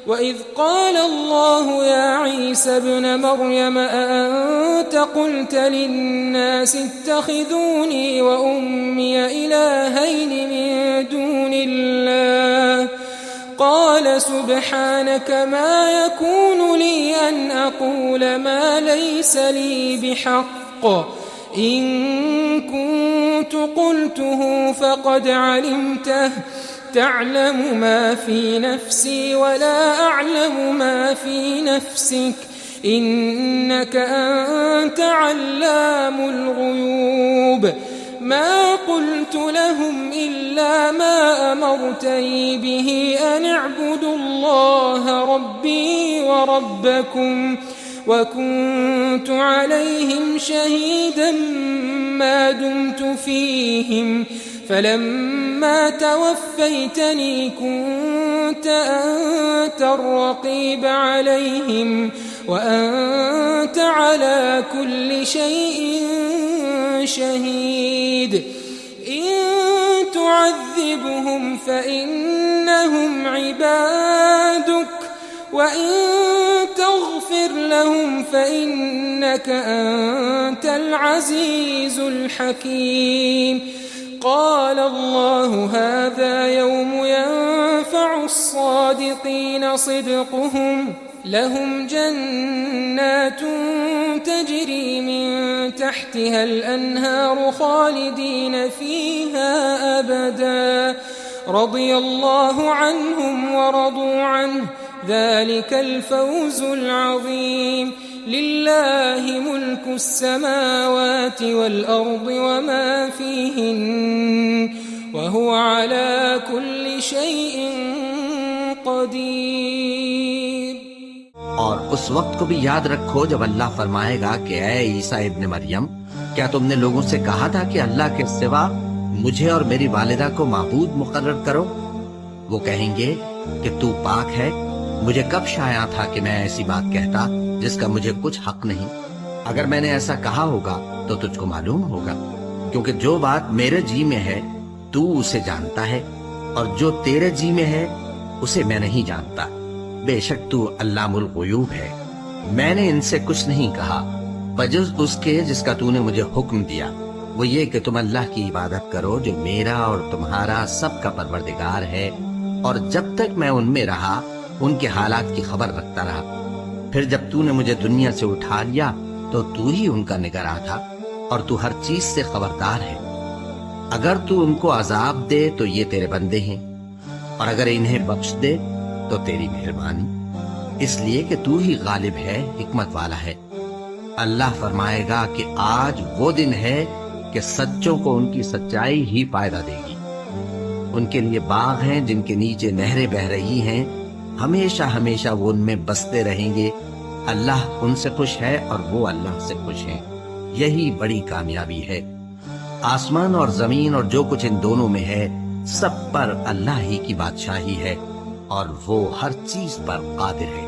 وَإِذْ قَالَ اللَّهُ يَا عِيسَى ابْنَ مَرْيَمَ أَأَنْتَ قُلْتَ لِلنَّاسِ اتَّخِذُونِي وَأُمِّيَ إِلَٰهَيْنِ مِن دُونِ اللَّهِ قَالَ سُبْحَانَكَ مَا يَكُونُ لِي أَنْ أَقُولَ مَا لَيْسَ لِي بِحَقٍّ إِن كُنتُ قُلْتُهُ فَقَدْ عَلِمْتَهُ تَعْلَمُ مَا فِي نَفْسِي وَلَا أَعْلَمُ مَا فِي نَفْسِكَ إِنَّكَ أَنْتَ عَلَّامُ الْغُيُوبِ مَا قُلْتُ لَهُمْ إِلَّا مَا أَمَرْتَنِي بِهِ أَنِ اعْبُدُوا اللَّهَ رَبِّي وَرَبَّكُمْ وَكُنْتُ عَلَيْهِمْ شَهِيدًا مَا دُمْتُ فِيهِمْ فَلَمَّا تَوَفَّيْتَنِي كُنْتَ أَنْتَ الرَّقِيبَ عَلَيْهِمْ وَأَنْتَ عَلَى كُلِّ شَيْءٍ شَهِيدٌ إِن تُعَذِّبْهُمْ فَإِنَّهُمْ عِبَادُكَ وَإِن تَغْفِرْ لَهُمْ فَإِنَّكَ أَنْتَ الْعَزِيزُ الْحَكِيمُ قال الله هذا يوم ينفع الصادقين صدقهم لهم جنات تجري من تحتها الأنهار خالدين فيها أبدا رضي الله عنهم ورضوا عنه ذلك الفوز العظيم لله ملك السماوات والأرض وما فيهن وهو على كل شيء قدیر۔ اور اس وقت کو بھی یاد رکھو جب اللہ فرمائے گا کہ اے عیسیٰ ابن مریم، کیا تم نے لوگوں سے کہا تھا کہ اللہ کے سوا مجھے اور میری والدہ کو معبود مقرر کرو؟ وہ کہیں گے کہ تو پاک ہے، مجھے کب شایع تھا کہ میں ایسی بات کہتا جس کا مجھے کچھ حق نہیں۔ اگر میں نے ایسا کہا ہوگا تو تجھ کو معلوم ہوگا، کیونکہ جو بات میرے جی میں ہے تو اسے جانتا ہے، اور جو تیرے جی میں ہے اسے میں نہیں جانتا۔ بے شک تو علام الغیوب ہے۔ میں نے ان سے کچھ نہیں کہا بجز اس کے جس کا تو نے مجھے حکم دیا، وہ یہ کہ تم اللہ کی عبادت کرو جو میرا اور تمہارا سب کا پروردگار ہے، اور جب تک میں ان میں رہا ان کے حالات کی خبر رکھتا رہا۔ پھر جب تو نے مجھے دنیا سے اٹھا لیا تو تو ہی ان کا نگراں تھا، اور تو ہر چیز سے خبردار ہے۔ اگر تو ان کو عذاب دے تو یہ تیرے بندے ہیں، اور اگر انہیں بخش دے تو تیری مہربانی، اس لیے کہ تو ہی غالب ہے، حکمت والا ہے۔ اللہ فرمائے گا کہ آج وہ دن ہے کہ سچوں کو ان کی سچائی ہی فائدہ دے گی۔ ان کے لیے باغ ہیں جن کے نیچے نہریں بہہ رہی ہیں، ہمیشہ ہمیشہ وہ ان میں بستے رہیں گے۔ اللہ ان سے خوش ہے اور وہ اللہ سے خوش ہیں، یہی بڑی کامیابی ہے۔ آسمان اور زمین اور جو کچھ ان دونوں میں ہے سب پر اللہ ہی کی بادشاہی ہے، اور وہ ہر چیز پر قادر ہے۔